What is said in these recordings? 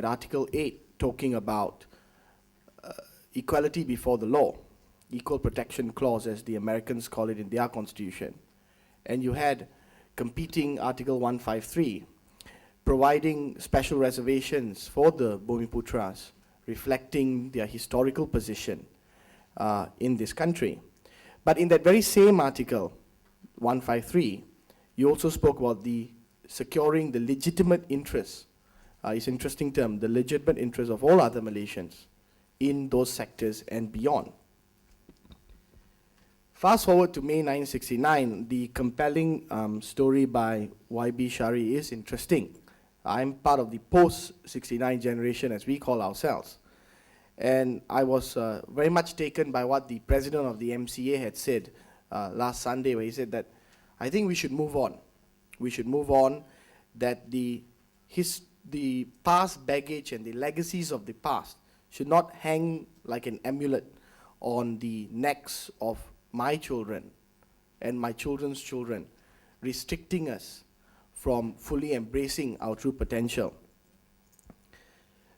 Article 8 talking about equality before the law, equal protection clause as the Americans call it in their constitution. And you had competing Article 153 providing special reservations for the Bumiputras, reflecting their historical position in this country. But in that very same Article 153, you also spoke about the securing the legitimate interests, it's an interesting term, the legitimate interests of all other Malaysians in those sectors and beyond. Fast forward to May 1969, the compelling story by Y.B. Shari is interesting. I'm part of the post-69 generation, as we call ourselves. And I was very much taken by what the president of the MCA had said last Sunday, where he said that, I think we should move on. We should move on, that the past baggage and the legacies of the past should not hang like an amulet on the necks of my children and my children's children, restricting us from fully embracing our true potential.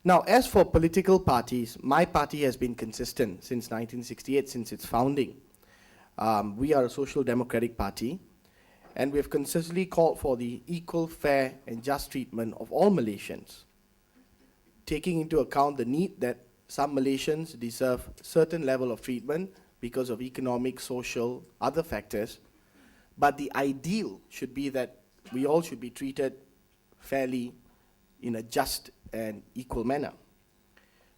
Now, as for political parties, my party has been consistent since 1968, since its founding. We are a social democratic party, and we have consistently called for the equal, fair, and just treatment of all Malaysians, taking into account the need that some Malaysians deserve certain level of treatment because of economic, social, other factors, but the ideal should be that we all should be treated fairly in a just and equal manner.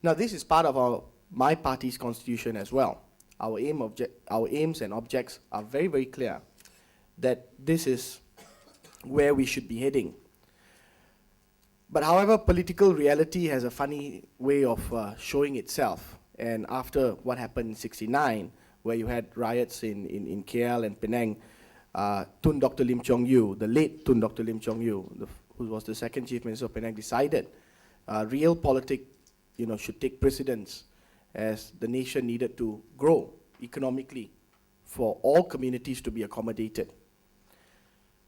Now, this is part of my party's constitution as well. Our aims and objects are very, very clear, that this is where we should be heading. But however, political reality has a funny way of showing itself. And after what happened in '69, where you had riots in KL and Penang, Tun Dr. Lim Chong Yu, the late Tun Dr. Lim Chong Yu, who was the second Chief Minister of Penang, decided real politics should take precedence, as the nation needed to grow economically for all communities to be accommodated.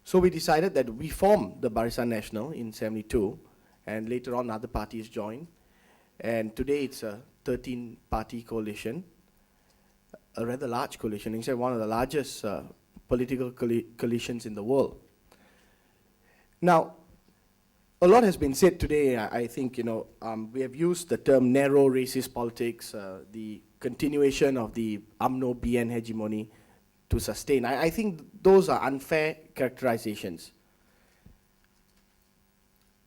So we decided that we form the Barisan Nasional in '72, and later on other parties joined. And today it's a 13-party coalition, a rather large coalition, in fact one of the largest political coalitions in the world. Now, a lot has been said today. I think we have used the term narrow racist politics, the continuation of the UMNO BN hegemony to sustain. I think those are unfair characterizations.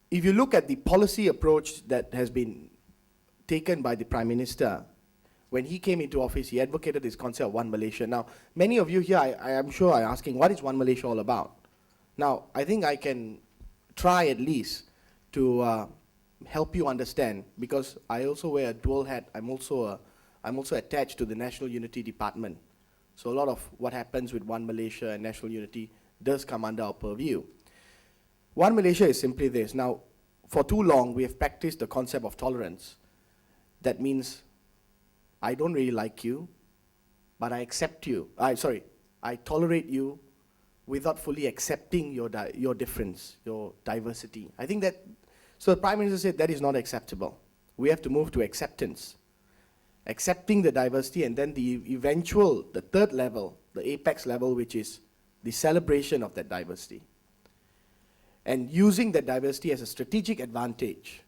If you look at the policy approach that has been taken by the Prime Minister, when he came into office, he advocated this concept of One Malaysia. Now, many of you here, I am sure, are asking, what is One Malaysia all about? Now, I think I can try at least to help you understand, because I also wear a dual hat. I'm also attached to the National Unity Department. So a lot of what happens with One Malaysia and National Unity does come under our purview. One Malaysia is simply this. Now, for too long, we have practiced the concept of tolerance. That means I don't really like you, but I accept you. I tolerate you without fully accepting your difference, your diversity. I think that, so the Prime Minister said that is not acceptable. We have to move to acceptance. Accepting the diversity, and then the third level, the apex level, which is the celebration of that diversity. And using that diversity as a strategic advantage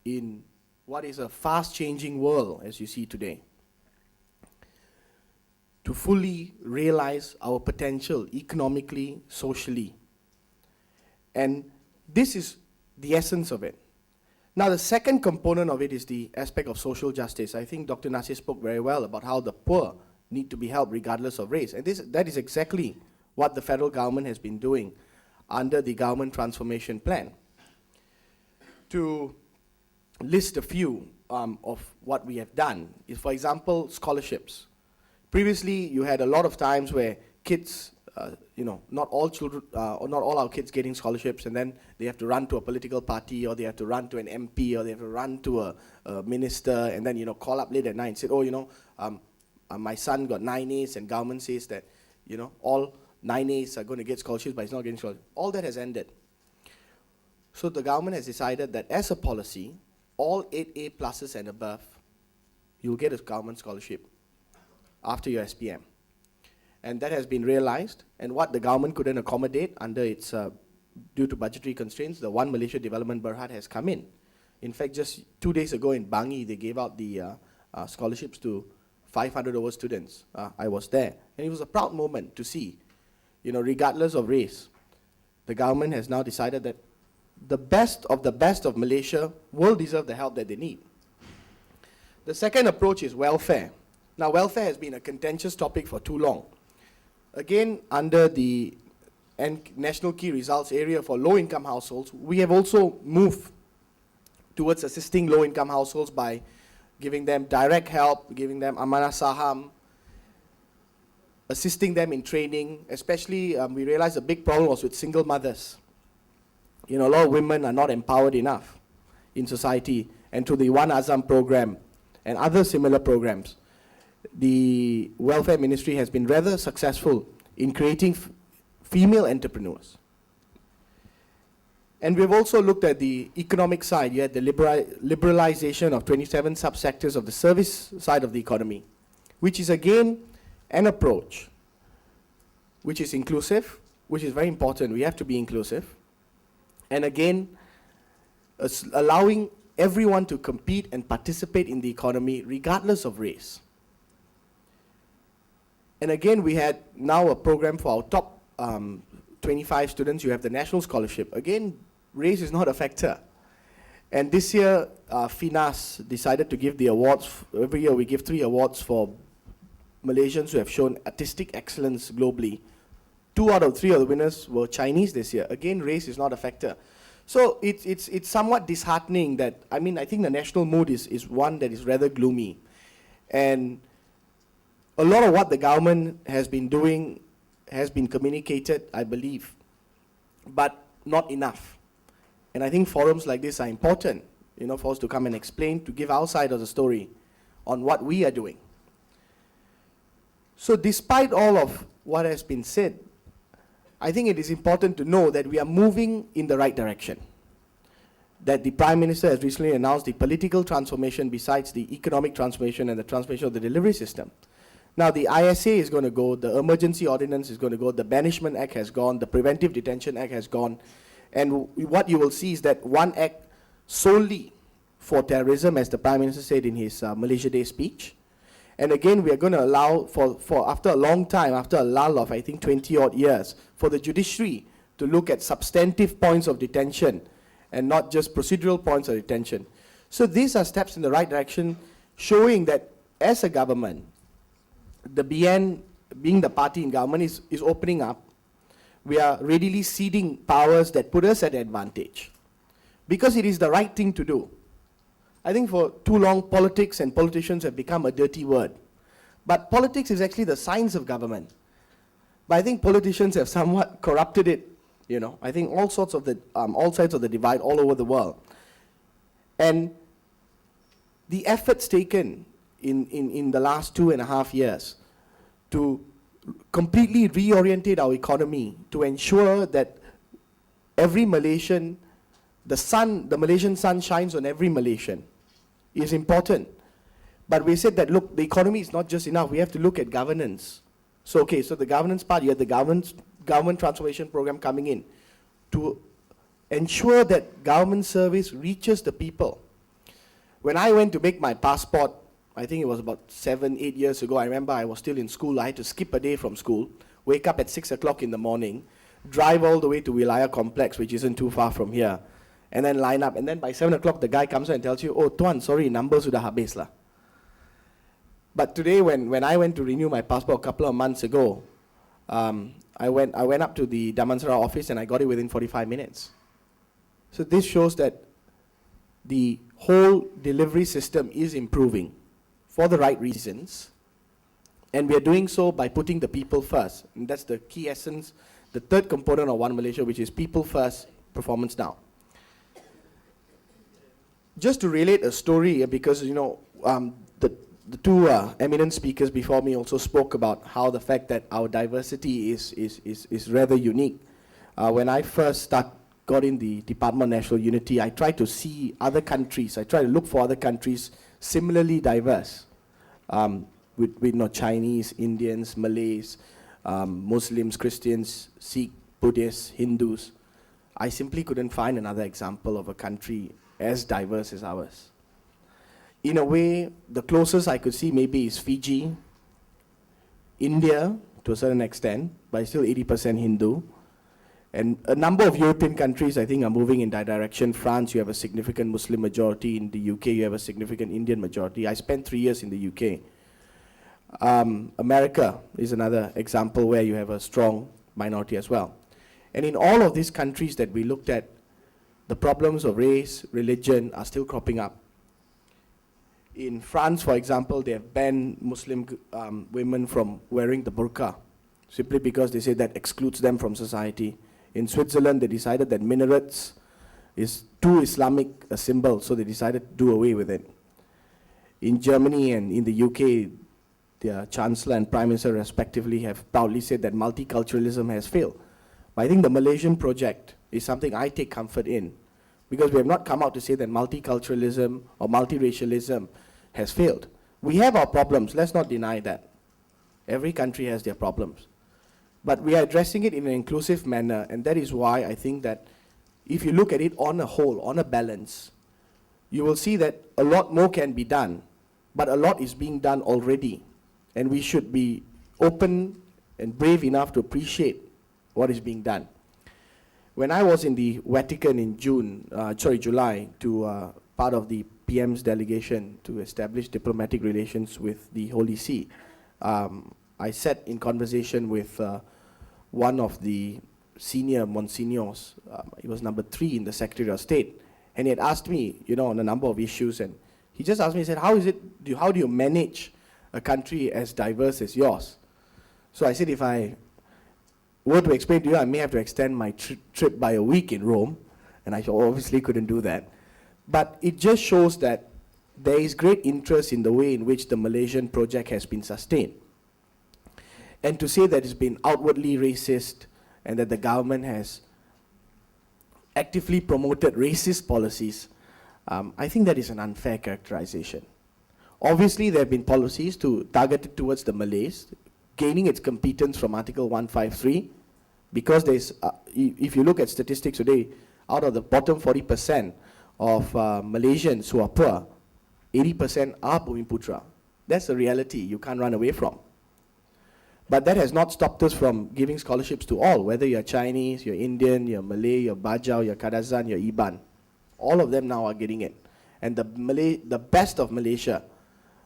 in what is a fast-changing world, as you see today, to fully realize our potential economically, socially. And this is the essence of it. Now, the second component of it is the aspect of social justice. I think Dr. Nasir spoke very well about how the poor need to be helped regardless of race. And that is exactly what the federal government has been doing under the Government Transformation Plan. To list a few of what we have done is, for example, scholarships. Previously, you had a lot of times where kids, not all children, or not all our kids getting scholarships, and then they have to run to a political party, or they have to run to an MP, or they have to run to a minister, and then call up late at night and say, my son got 9 A's, and government says that all 9 A's are going to get scholarships, but he's not getting scholarships. All that has ended. So the government has decided that as a policy, all 8 A pluses and above, you'll get a government scholarship after your SPM. And that has been realized, and what the government couldn't accommodate under its, due to budgetary constraints, the One Malaysia Development Berhad has come in. In fact, just 2 days ago in Bangi, they gave out the scholarships to 500 over students. I was there, and it was a proud moment to see, you know, regardless of race, the government has now decided that the best of Malaysia will deserve the help that they need. The second approach is welfare. Now, welfare has been a contentious topic for too long. Again, under the National Key Results area for low-income households, we have also moved towards assisting low-income households by giving them direct help, giving them amanah saham, assisting them in training. Especially, we realized a big problem was with single mothers. You know, a lot of women are not empowered enough in society, and through the One Azam program and other similar programs, the Welfare Ministry has been rather successful in creating female entrepreneurs. And we've also looked at the economic side. You had the liberalization of 27 subsectors of the service side of the economy, which is again an approach which is inclusive, which is very important. We have to be inclusive. And again, allowing everyone to compete and participate in the economy regardless of race. And again, we had now a program for our top 25 students. You have the National Scholarship. Again, race is not a factor. And this year, FINAS decided to give the awards. Every year we give 3 awards for Malaysians who have shown artistic excellence globally. 2 out of 3 of the winners were Chinese this year. Again, race is not a factor. So it's somewhat disheartening that, I mean, I think the national mood is one that is rather gloomy. And a lot of what the government has been doing has been communicated, I believe, but not enough. And I think forums like this are important, you know, for us to come and explain, to give our side of the story on what we are doing. So despite all of what has been said, I think it is important to know that we are moving in the right direction. That the Prime Minister has recently announced the political transformation besides the economic transformation and the transformation of the delivery system. Now, the ISA is going to go, the Emergency Ordinance is going to go, the Banishment Act has gone, the Preventive Detention Act has gone, and what you will see is that one act solely for terrorism, as the Prime Minister said in his Malaysia Day speech. And again, we are going to allow for after a long time, after a lull of, I think, 20-odd years, for the judiciary to look at substantive points of detention and not just procedural points of detention. So these are steps in the right direction, showing that as a government, the BN, being the party in government, is opening up. We are readily ceding powers that put us at advantage, because it is the right thing to do. I think for too long, politics and politicians have become a dirty word. But politics is actually the science of government. But I think politicians have somewhat corrupted it, you know. I think all sides of the divide all over the world. And the efforts taken in the last 2.5 years to completely reorientate our economy to ensure that every Malaysian, the Malaysian sun shines on every Malaysian, is important. But we said that, look, the economy is not just enough. We have to look at governance. So, okay, so the governance part, you have the government transformation program coming in to ensure that government service reaches the people. When I went to make my passport, I think it was about 7-8 years ago, I remember I was still in school. I had to skip a day from school, wake up at 6 o'clock in the morning, drive all the way to Wilayah Complex, which isn't too far from here, and then line up. And then by 7 o'clock, the guy comes out and tells you, oh, Tuan, sorry, numbers sudah habis lah. But today, when I went to renew my passport a couple of months ago, I went up to the Damansara office and I got it within 45 minutes. So this shows that the whole delivery system is improving for the right reasons, and we are doing so by putting the people first. And that's the key essence, the third component of One Malaysia, which is people first, performance now. Just to relate a story, because you know the two eminent speakers before me also spoke about how the fact that our diversity is rather unique. When I first got in the Department of National Unity, I tried to see other countries. I tried to look for other countries similarly diverse, with Chinese, Indians, Malays, Muslims, Christians, Sikh, Buddhists, Hindus. I simply couldn't find another example of a country as diverse as ours. In a way, the closest I could see maybe is Fiji, India to a certain extent, but still 80% Hindu. And a number of European countries, I think, are moving in that direction. France, you have a significant Muslim majority. In the UK, you have a significant Indian majority. I spent 3 years in the UK. America is another example where you have a strong minority as well. And in all of these countries that we looked at, the problems of race, religion are still cropping up. In France, for example, they have banned Muslim women from wearing the burqa, simply because they say that excludes them from society. In Switzerland, they decided that minarets is too Islamic a symbol, so they decided to do away with it. In Germany and in the UK, their Chancellor and Prime Minister respectively have proudly said that multiculturalism has failed. But I think the Malaysian project is something I take comfort in, because we have not come out to say that multiculturalism or multiracialism has failed. We have our problems, let's not deny that. Every country has their problems. But we are addressing it in an inclusive manner, and that is why I think that if you look at it on a whole, on a balance, you will see that a lot more can be done, but a lot is being done already. And we should be open and brave enough to appreciate what is being done. When I was in the Vatican in July, to part of the PM's delegation to establish diplomatic relations with the Holy See, I sat in conversation with one of the senior monsignors. He was number 3 in the Secretary of State, and he had asked me, on a number of issues, and he just asked me, he said, how do you manage a country as diverse as yours? So I said, if I were to explain to you, I may have to extend my trip by a week in Rome, and I obviously couldn't do that. But it just shows that there is great interest in the way in which the Malaysian project has been sustained. And to say that it's been outwardly racist and that the government has actively promoted racist policies, I think that is an unfair characterization. Obviously, there have been policies targeted towards the Malays, gaining its competence from Article 153, because there's, if you look at statistics today, out of the bottom 40% of Malaysians who are poor, 80% are Bumiputra. That's a reality you can't run away from. But that has not stopped us from giving scholarships to all, whether you're Chinese, you're Indian, you're Malay, you're Bajau, you're Kadazan, you're Iban. All of them now are getting it. And the best of Malaysia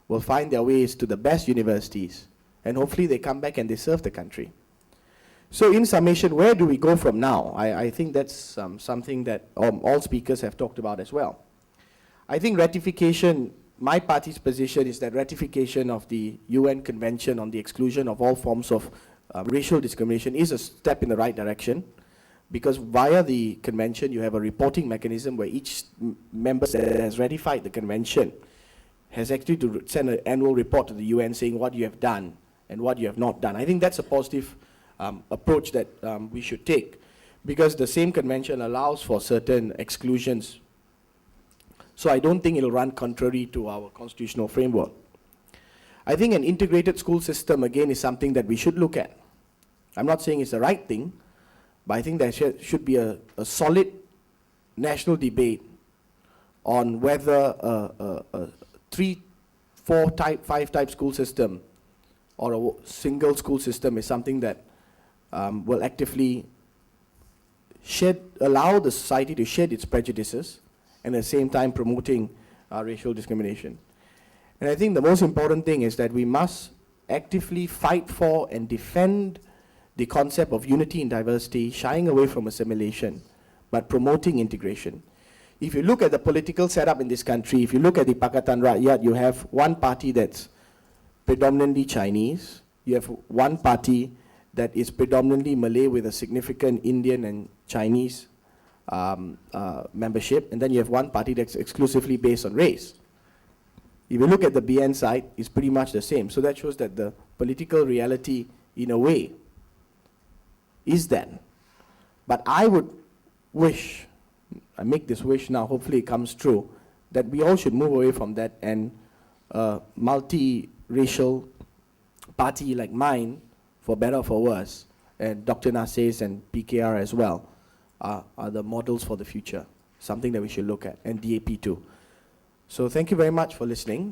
will find their ways to the best universities, and hopefully they come back and they serve the country. So in summation, where do we go from now? I think that's something that all speakers have talked about as well. I think ratification, my party's position is that ratification of the UN Convention on the exclusion of all forms of racial discrimination is a step in the right direction, because via the convention you have a reporting mechanism where each member that has ratified the convention has actually to send an annual report to the UN saying what you have done and what you have not done. I think that's a positive approach that we should take, because the same convention allows for certain exclusions. So I don't think it'll run contrary to our constitutional framework. I think an integrated school system, again, is something that we should look at. I'm not saying it's the right thing, but I think there should be a solid national debate on whether a 3, 4 type, 5 type school system or a single school system is something that will actively allow the society to shed its prejudices, and at the same time promoting racial discrimination. And I think the most important thing is that we must actively fight for and defend the concept of unity in diversity, shying away from assimilation, but promoting integration. If you look at the political setup in this country, if you look at the Pakatan Rakyat, you have one party that's predominantly Chinese, you have one party that is predominantly Malay with a significant Indian and Chinese membership, and then you have one party that's exclusively based on race. If you look at the BN side, it's pretty much the same. So that shows that the political reality, in a way, is that. But I would wish, I make this wish now, hopefully it comes true, that we all should move away from that, and a multi-racial party like mine, for better or for worse, and Dr. Nasir's and PKR as well, are the models for the future, something that we should look at, and DAP too. So thank you very much for listening.